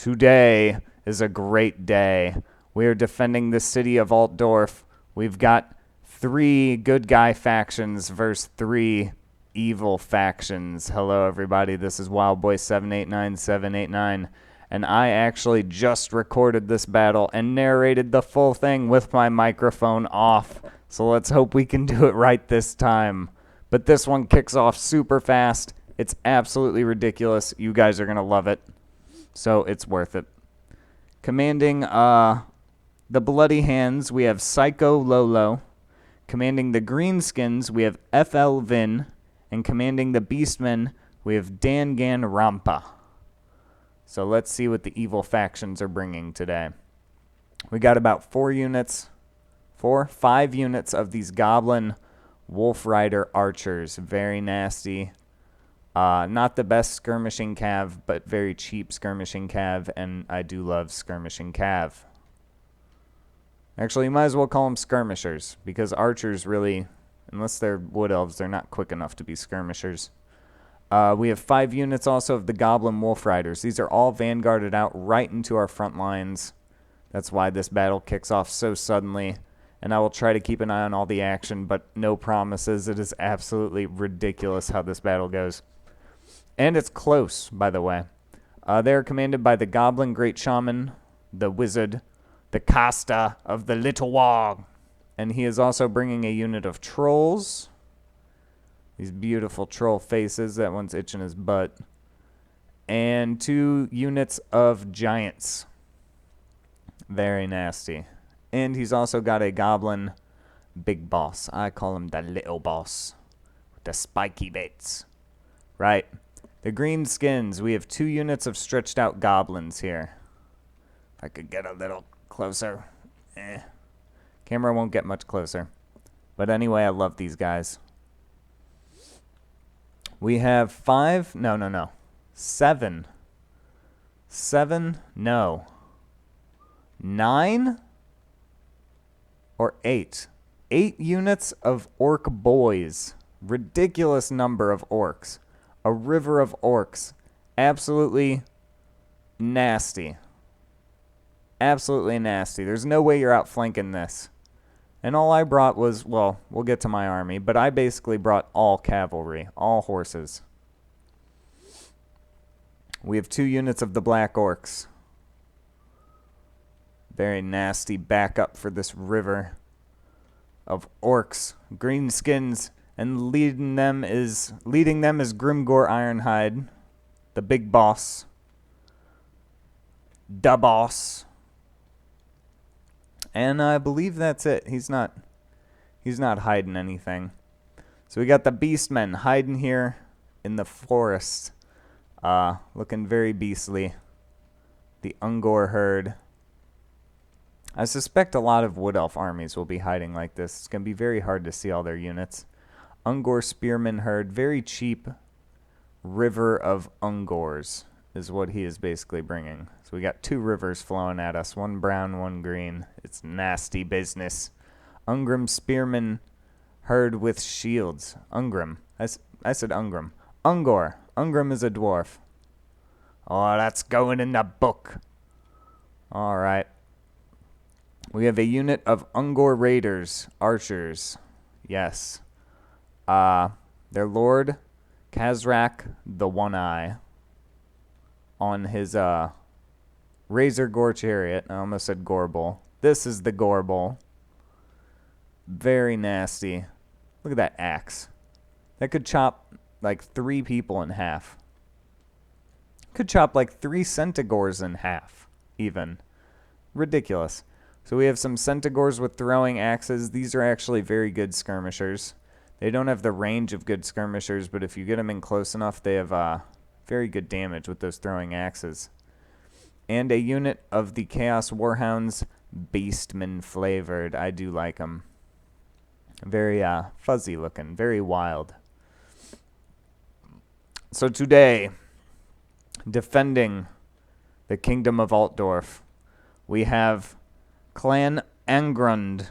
Today is a great day. We are defending the city of Altdorf. We've got 3 good guy factions versus 3 evil factions. Hello, everybody. This is WildBoy789789, and I actually just recorded this battle and narrated the full thing with my microphone off. So let's hope we can do it right this time. But this one kicks off super fast. It's absolutely ridiculous. You guys are going to love it. So it's worth it. Commanding the Bloody Hands, we have Psycho Lolo. Commanding the Greenskins, we have FL Vin. And commanding the Beastmen, we have Dangan Rampa. So let's see what the evil factions are bringing today. We got about 5 units of these Goblin Wolf Rider Archers. Very nasty. Not the best skirmishing cav, but very cheap skirmishing cav, and I do love skirmishing cav. Actually, you might as well call them skirmishers, because archers really, unless they're wood elves, they're not quick enough to be skirmishers. We have 5 units also of the Goblin Wolf Riders. These are all vanguarded out right into our front lines. That's why this battle kicks off so suddenly. And I will try to keep an eye on all the action, but no promises. It is absolutely ridiculous how this battle goes. And it's close, by the way. They are commanded by the Goblin Great Shaman, the Wizard, the Casta of the Little Wog. And he is also bringing a unit of Trolls. These beautiful troll faces. That one's itching his butt. And 2 units of Giants. Very nasty. And he's also got a Goblin Big Boss. I call him the Little Boss. With the spiky baits. Right. The Greenskins. We have 2 units of stretched out Goblins here. If I could get a little closer. Camera won't get much closer. But anyway, I love these guys. We have 7. 9 or 8. 8 units of orc boys. Ridiculous number of orcs. A river of orcs. Absolutely nasty. Absolutely nasty. There's no way you're outflanking this. And all I brought was, well, we'll get to my army, but I basically brought all cavalry, all horses. We have 2 units of the Black Orcs. Very nasty backup for this river of orcs. Greenskins, and leading them is Grimgor Ironhide, the big boss. Da boss. And I believe that's it. He's not hiding anything. So we got the beastmen hiding here in the forest. Looking very beastly. The Ungor herd. I suspect a lot of wood elf armies will be hiding like this. It's going to be very hard to see all their units. Ungor spearman herd. Very cheap river of Ungors is what he is basically bringing. So we got 2 rivers flowing at us. One brown, one green. It's nasty business. Ungrim spearman herd with shields. Ungrim. I said Ungrim. Ungor. Ungrim is a dwarf. Oh, that's going in the book. Alright. We have a unit of Ungor raiders. Archers. Yes. Their lord, Kazrak the One-Eye, on his Razor Gore chariot. I almost said Gorble. This is the Gorble. Very nasty. Look at that axe. That could chop like 3 people in half. Could chop like 3 Centigores in half, even. Ridiculous. So we have some Centigores with throwing axes. These are actually very good skirmishers. They don't have the range of good skirmishers, but if you get them in close enough, they have very good damage with those throwing axes. And a unit of the Chaos Warhounds, Beastmen flavored. I do like them. Very fuzzy looking, very wild. So today, defending the Kingdom of Altdorf, we have Clan Angrund,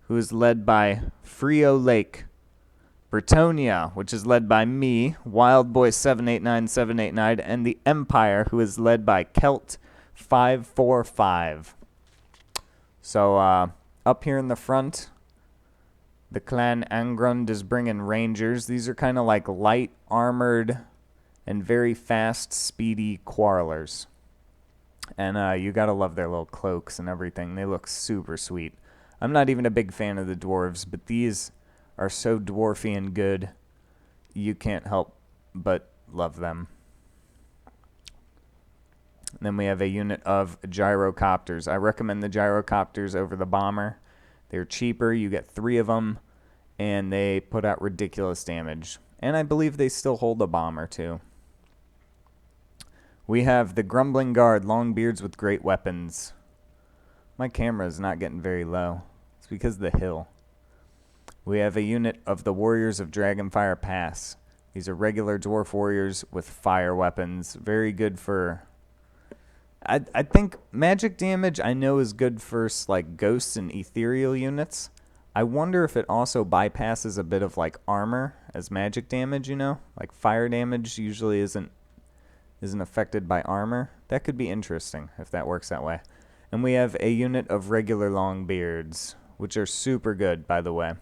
who is led by Frio Lake. Bretonnia, which is led by me, WildBoy789789, and the Empire, who is led by Celt 545. So up here in the front, the clan Angrund is bringing rangers. These are kind of like light armored and very fast, speedy quarrelers. And you gotta love their little cloaks and everything. They look super sweet. I'm not even a big fan of the dwarves, but these are so dwarfy and good, you can't help but love them. And then we have a unit of gyrocopters. I recommend the gyrocopters over the bomber. They're cheaper. You get 3 of them, and they put out ridiculous damage. And I believe they still hold a bomber, too. We have the Grumbling Guard, long beards with great weapons. My camera is not getting very low. It's because of the hill. We have a unit of the Warriors of Dragonfire Pass. These are regular dwarf warriors with fire weapons. Very good for... I think magic damage I know is good for like ghosts and ethereal units. I wonder if it also bypasses a bit of like armor as magic damage, you know? Like fire damage usually isn't affected by armor. That could be interesting if that works that way. And we have a unit of regular long beards, which are super good, by the way.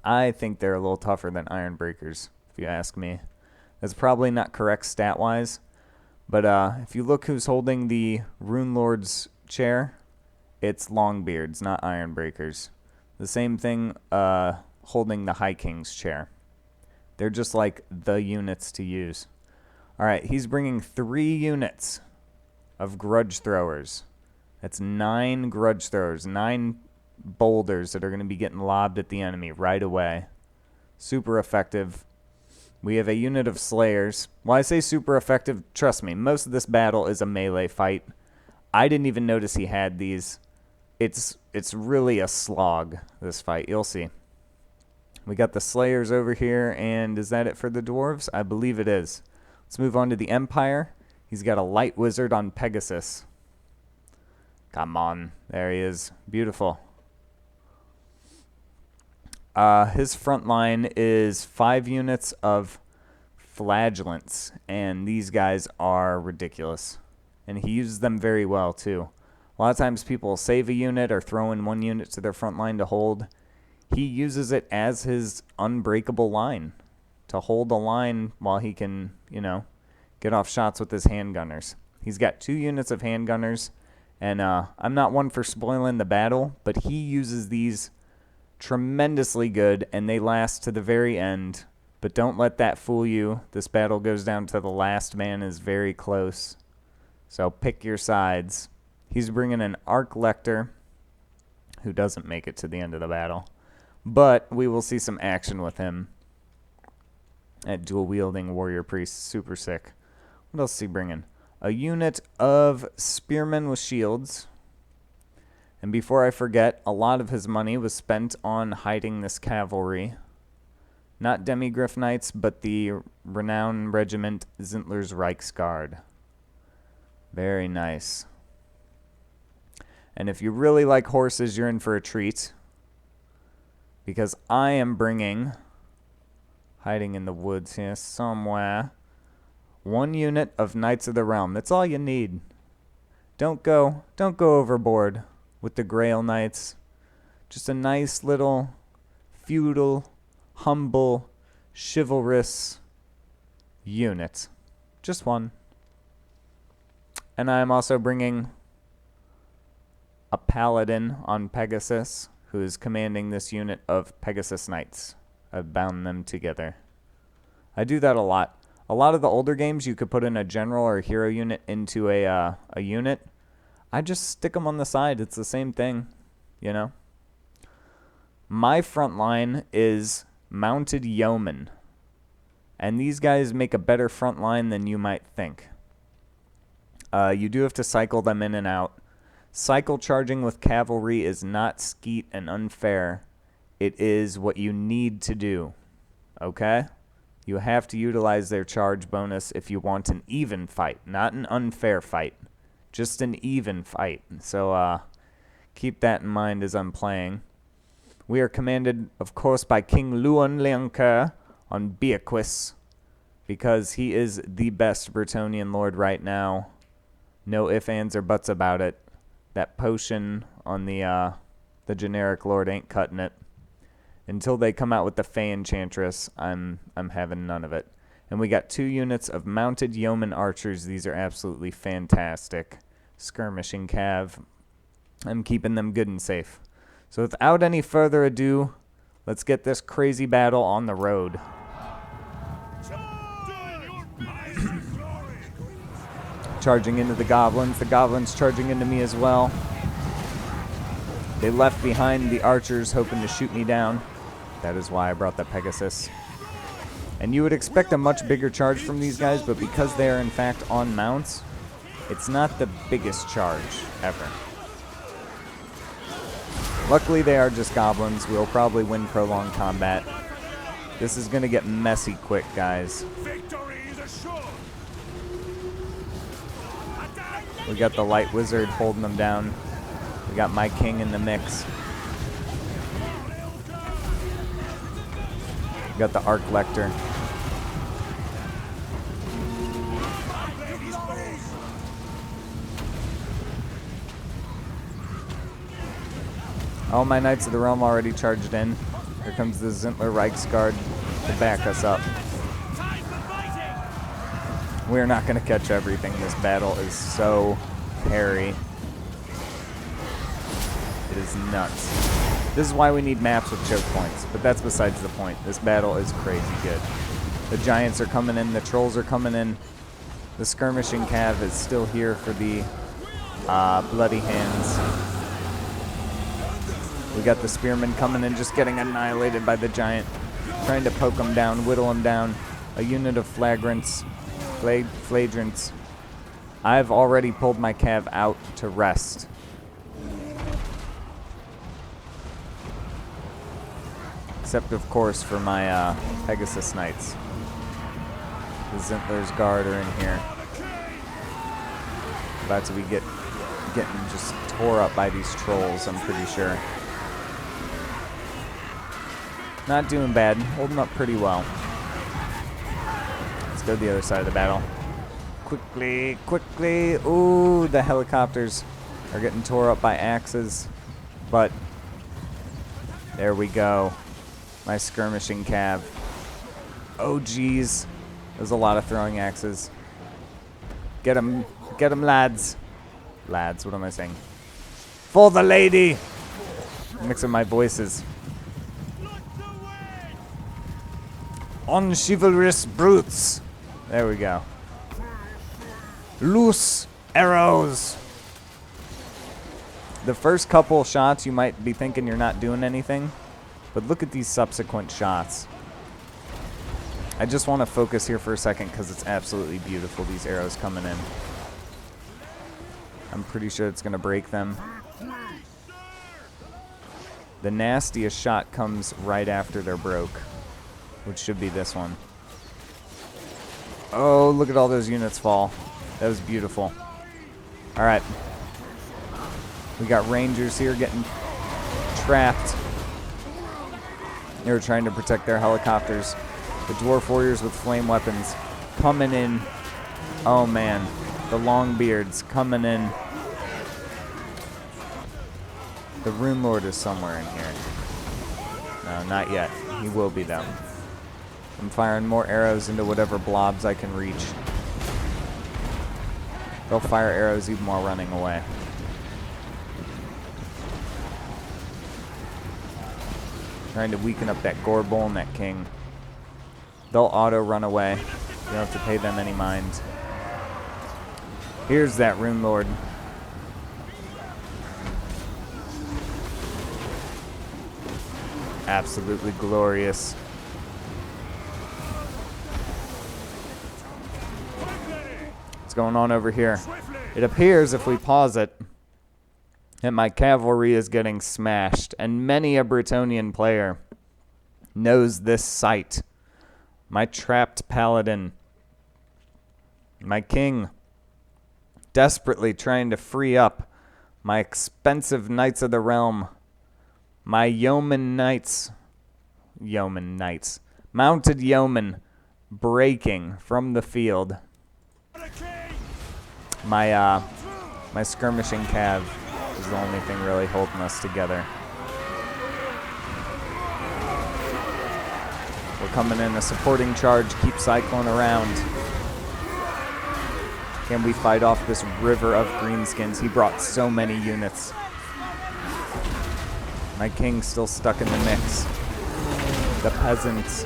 I think they're a little tougher than iron breakers, if you ask me. That's probably not correct stat-wise. But if you look who's holding the Rune Lord's chair, it's Longbeards, not Iron Breakers. The same thing holding the High King's chair. They're just like the units to use. Alright, he's bringing 3 units of Grudge Throwers. That's 9 Grudge Throwers, 9 boulders that are going to be getting lobbed at the enemy right away. Super effective. We have a unit of Slayers. When I say super effective, trust me, most of this battle is a melee fight. I didn't even notice he had these. It's really a slog, this fight. You'll see. We got the Slayers over here, and is that it for the dwarves? I believe it is. Let's move on to the Empire. He's got a light wizard on Pegasus. Come on. There he is. Beautiful. His front line is 5 units of flagellants, and these guys are ridiculous. And he uses them very well, too. A lot of times people save a unit or throw in 1 unit to their front line to hold. He uses it as his unbreakable line to hold the line while he can, you know, get off shots with his handgunners. He's got 2 units of handgunners, and I'm not one for spoiling the battle, but he uses these tremendously good, and they last to the very end. But don't let that fool you. This battle goes down to the last man is very close. So pick your sides. He's bringing an Arc Lector, who doesn't make it to the end of the battle. But we will see some action with him at dual-wielding warrior priest. Super sick. What else is he bringing? A unit of spearmen with shields. And before I forget, a lot of his money was spent on hiding this cavalry. Not Demigryph Knights, but the renowned regiment Zintler's Reichsguard. Very nice. And if you really like horses, you're in for a treat. Because I am bringing, hiding in the woods here somewhere, 1 unit of Knights of the Realm. That's all you need. Don't go overboard with the Grail Knights. Just a nice little feudal, humble, chivalrous unit. Just 1. And I am also bringing a paladin on Pegasus, who is commanding this unit of Pegasus Knights. I've bound them together. I do that a lot. A lot of the older games, you could put in a general or hero unit into a unit. I just stick them on the side. It's the same thing, you know. My front line is mounted yeomen. And these guys make a better front line than you might think. You do have to cycle them in and out. Cycle charging with cavalry is not skeet and unfair. It is what you need to do. Okay? You have to utilize their charge bonus if you want an even fight, not an unfair fight. Just an even fight. So keep that in mind as I'm playing. We are commanded, of course, by King Luan Leoncoeur on Beaquis, because he is the best Bretonnian lord right now. No ifs, ands, or buts about it. That potion on the generic lord ain't cutting it. Until they come out with the Fey Enchantress, I'm having none of it. And we got 2 units of mounted yeoman archers. These are absolutely fantastic. Skirmishing cav. I'm keeping them good and safe. So without any further ado, let's get this crazy battle on the road. Charging into the goblins charging into me as well. They left behind the archers hoping to shoot me down. That is why I brought the Pegasus. And you would expect a much bigger charge from these guys, but because they are in fact on mounts, it's not the biggest charge ever. Luckily they are just goblins. We'll probably win prolonged combat. This is going to get messy quick, guys. We got the light wizard holding them down. We got my king in the mix. We got the arc lector. All my Knights of the Realm already charged in. Here comes the Zintler Reichsguard to back us up. We're not going to catch everything. This battle is so hairy. It is nuts. This is why we need maps with choke points, but that's besides the point. This battle is crazy good. The giants are coming in. The trolls are coming in. The skirmishing cav is still here for the bloody hands. We got the spearmen coming in, just getting annihilated by the giant. Trying to poke him down, whittle him down. A unit of flagrants. Flagrants. I've already pulled my cav out to rest. Except, of course, for my Pegasus Knights. The Zintler's Guard are in here. About to be getting just tore up by these trolls, I'm pretty sure. Not doing bad. Holding up pretty well. Let's go to the other side of the battle. Quickly, quickly. Ooh, the helicopters are getting tore up by axes. But there we go. My skirmishing cav. Oh, geez. There's a lot of throwing axes. Get 'em, lads. Lads, what am I saying? For the lady! Mixing my voices. Unchivalrous brutes. There we go. Loose arrows. The first couple shots, you might be thinking you're not doing anything, but look at these subsequent shots. I just want to focus here for a second because it's absolutely beautiful, these arrows coming in. I'm pretty sure it's going to break them. The nastiest shot comes right after they're broke, which should be this one. Oh, look at all those units fall. That was beautiful. All right. We got rangers here getting trapped. They were trying to protect their helicopters. The dwarf warriors with flame weapons coming in. Oh, man. The Longbeards coming in. The Rune Lord is somewhere in here. No, not yet. He will be, though. I'm firing more arrows into whatever blobs I can reach. They'll fire arrows even while running away. Trying to weaken up that Gorbull and that King. They'll auto run away. You don't have to pay them any mind. Here's that Rune Lord. Absolutely glorious. What's going on over here? It appears, if we pause it, that my cavalry is getting smashed, and many a Bretonnian player knows this sight. My trapped paladin, my king, desperately trying to free up my expensive Knights of the Realm, my yeoman knights, mounted yeomen breaking from the field. My My skirmishing cav is the only thing really holding us together. We're coming in a supporting charge. Keep cycling around. Can we fight off this river of greenskins? He brought so many units. My king's still stuck in the mix. The peasants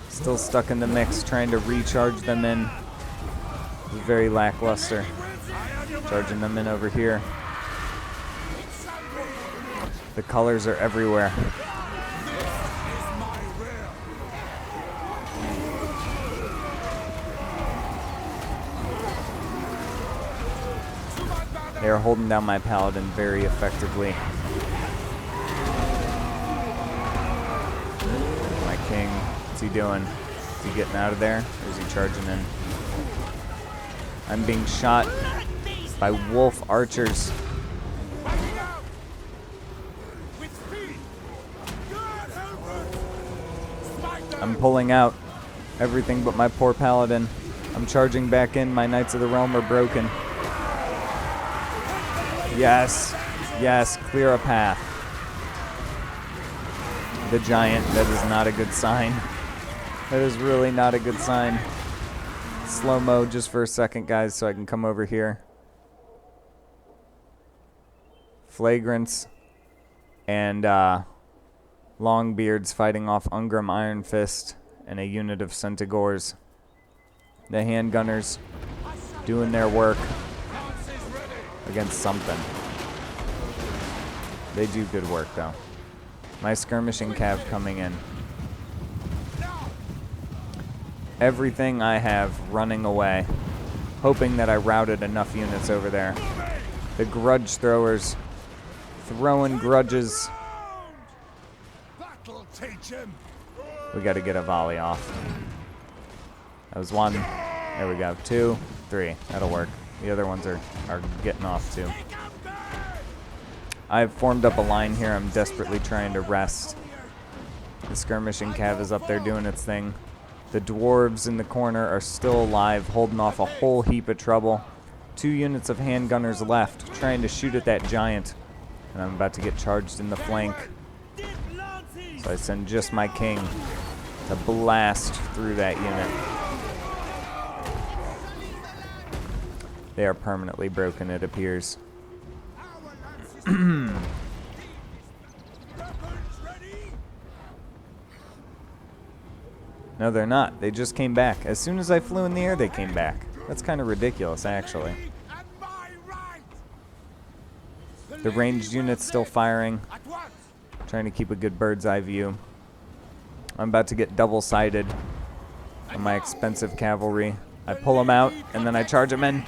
still stuck in the mix, trying to recharge them in. It's very lackluster. Charging them in over here. The colors are everywhere. They are holding down my paladin very effectively. My king, what's he doing? Is he getting out of there, or is he charging in? I'm being shot by wolf archers. I'm pulling out everything but my poor paladin. I'm charging back in. My Knights of the Realm are broken. Yes, yes, clear a path. The giant, that is not a good sign. That is really not a good sign. Slow-mo just for a second, guys, so I can come over here. Flagrants and Longbeards fighting off Ungrim Iron Fist and a unit of Centaurs. The handgunners doing their work against something. They do good work, though. My skirmishing cav coming in. Everything I have running away, hoping that I routed enough units over there. The grudge throwers throwing grudges. We got to get a volley off. That was one. There we go. 2, 3. That'll work. The other ones are getting off too. I've formed up a line here. I'm desperately trying to rest. The skirmishing cav is up there doing its thing. The dwarves in the corner are still alive, holding off a whole heap of trouble. 2 units of handgunners left, trying to shoot at that giant. And I'm about to get charged in the flank. So I send just my king to blast through that unit. They are permanently broken, it appears. No, they're not. They just came back. As soon as I flew in the air, they came back. That's kind of ridiculous, actually. The ranged unit's still firing. Trying to keep a good bird's eye view. I'm about to get double-sided on my expensive cavalry. I pull them out, and then I charge them in.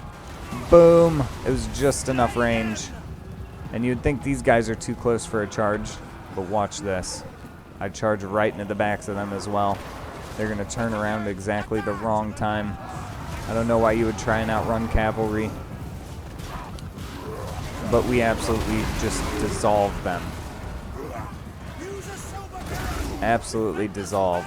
Boom! It was just enough range. And you'd think these guys are too close for a charge, but watch this. I charge right into the backs of them as well. They're going to turn around exactly the wrong time. I don't know why you would try and outrun cavalry, but we absolutely just dissolved them. Absolutely dissolved.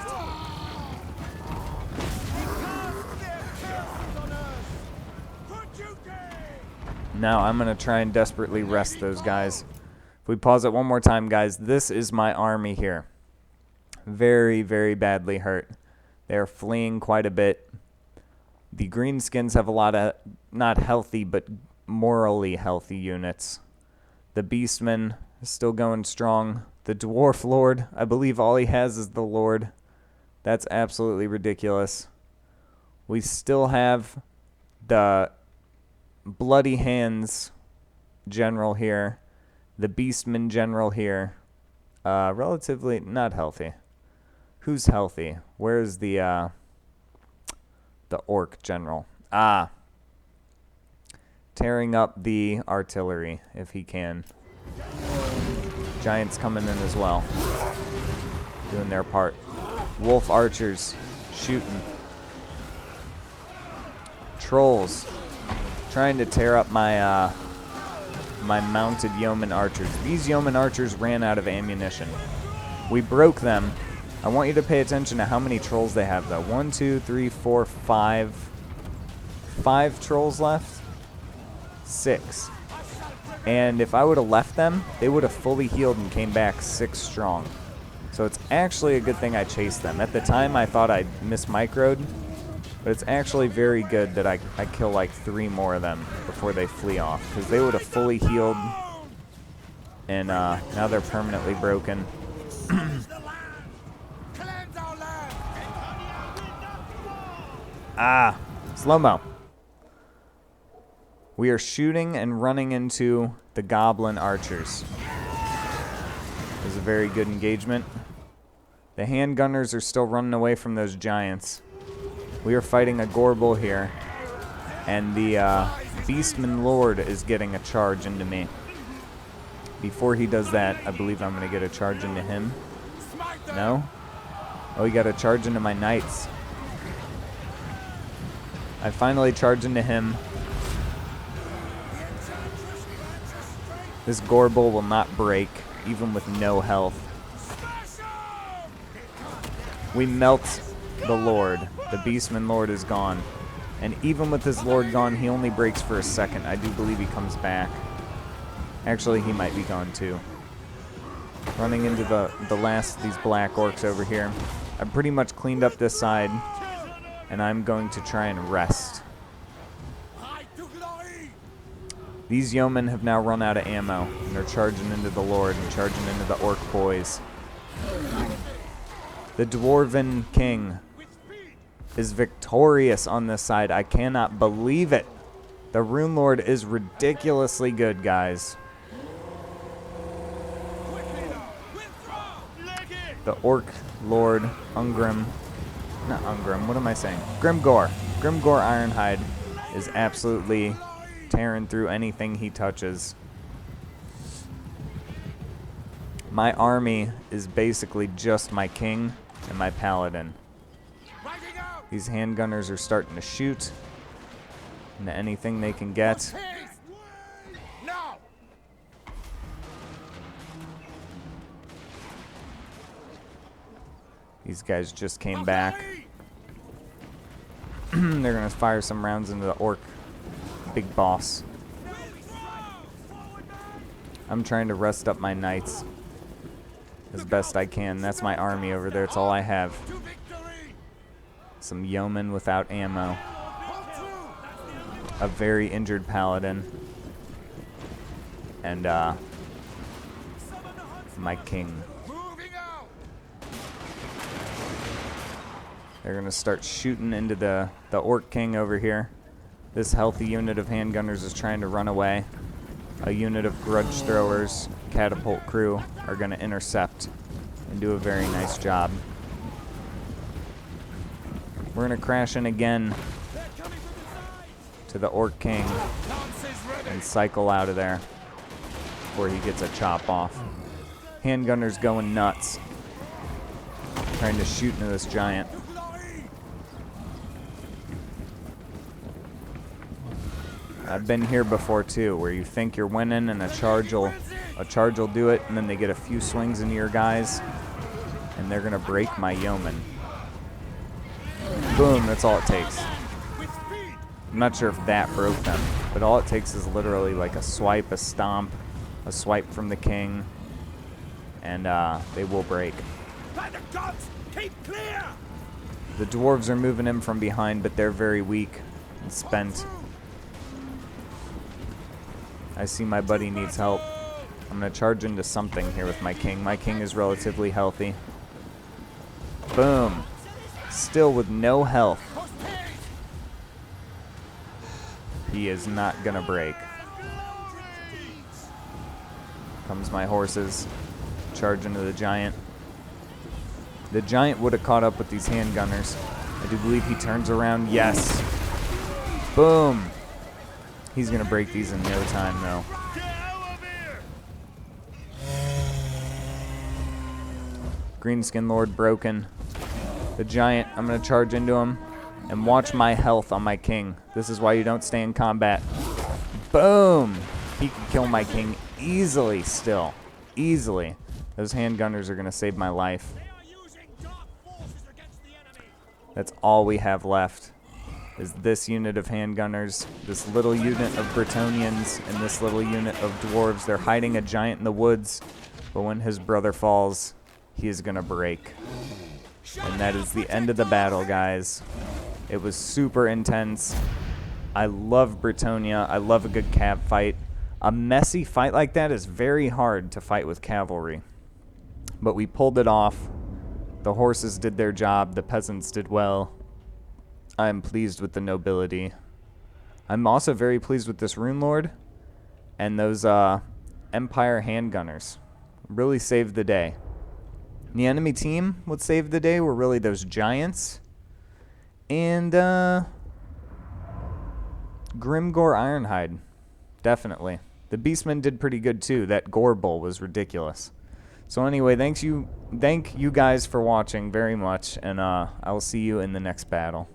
Now I'm going to try and desperately rest those guys. If we pause it one more time, guys, this is my army here. Very, very badly hurt. They're fleeing quite a bit. The greenskins have a lot of not healthy, but morally healthy units. The beastmen is still going strong. The dwarf lord, I believe all he has is the lord. That's absolutely ridiculous. We still have the bloodyhands general here. The beastmen general here. Relatively not healthy. Who's healthy? Where's the orc general? Ah. Tearing up the artillery if he can. Giants coming in as well. Doing their part. Wolf archers shooting. Trolls trying to tear up my my mounted yeoman archers. These yeoman archers ran out of ammunition. We broke them. I want you to pay attention to how many trolls they have, though. 1, 2, 3, 4, 5. 5 trolls left? 6. And if I would have left them, they would have fully healed and came back 6 strong. So it's actually a good thing I chased them. At the time, I thought I'd mismicroed, but it's actually very good that I kill like 3 more of them before they flee off, because they would have fully healed, and now they're permanently broken. Ah, slow-mo. We are shooting and running into the goblin archers. It was a very good engagement. The handgunners are still running away from those giants. We are fighting a Gorble here, and the beastman lord is getting a charge into me. Before he does that, I believe I'm going to get a charge into him. No? Oh, he got a charge into my knights. I finally charge into him. This Gorble will not break, even with no health. We melt the Lord. The Beastman Lord is gone. And even with his Lord gone, he only breaks for a second. I do believe he comes back. Actually, he might be gone too. Running into the last of these black orcs over here. I've pretty much cleaned up this side, and I'm going to try and rest. These yeomen have now run out of ammo, and they're charging into the Lord and charging into the orc boys. The Dwarven King is victorious on this side. I cannot believe it. The Rune Lord is ridiculously good, guys. The Orc Lord, Ungrim, not Ungrim, what am I saying? Grimgor. Grimgor Ironhide is absolutely tearing through anything he touches. My army is basically just my king and my paladin. These handgunners are starting to shoot into anything they can get. These guys just came back. They're going to fire some rounds into the orc big boss. I'm trying to rest up my knights as best I can. That's my army over there. It's all I have. Some yeomen without ammo. A very injured paladin. And my king. They're going to start shooting into the orc king over here. This healthy unit of handgunners is trying to run away. A unit of grudge throwers, catapult crew, are going to intercept and do a very nice job. We're going to crash in again to the Orc King and cycle out of there before he gets a chop off. Handgunners going nuts, trying to shoot into this giant. I've been here before too, where you think you're winning and a charge will do it, and then they get a few swings into your guys, and they're gonna break my yeoman. Boom, that's all it takes. I'm not sure if that broke them, but all it takes is literally like a swipe, a stomp, a swipe from the king, and they will break. The dwarves are moving in from behind, but they're very weak and spent. I see my buddy needs help. I'm going to charge into something here with my king. My king is relatively healthy. Boom. Still with no health. He is not going to break. Comes my horses. Charge into the giant. The giant would have caught up with these handgunners. I do believe he turns around. Yes. Boom. He's going to break these in no time, though. Greenskin Lord broken. The giant, I'm going to charge into him. And watch my health on my king. This is why you don't stay in combat. Boom! He can kill my king easily still. Easily. Those handgunners are going to save my life. That's all we have left. is this unit of handgunners, this little unit of Bretonnians, and this little unit of dwarves. They're hiding a giant in the woods, but when his brother falls, he is going to break. And that is the end of the battle, guys. It was super intense. I love Bretonnia. I love a good cav fight. A messy fight like that is very hard to fight with cavalry. But we pulled it off. The horses did their job. The peasants did well. I am pleased with the nobility. I'm also very pleased with this Rune Lord and those Empire handgunners. Really saved the day. The enemy team, what saved the day were really those giants and Grimgore Ironhide. Definitely. The beastmen did pretty good too. That gore bull was ridiculous. So anyway, thank you guys for watching very much, and I will see you in the next battle.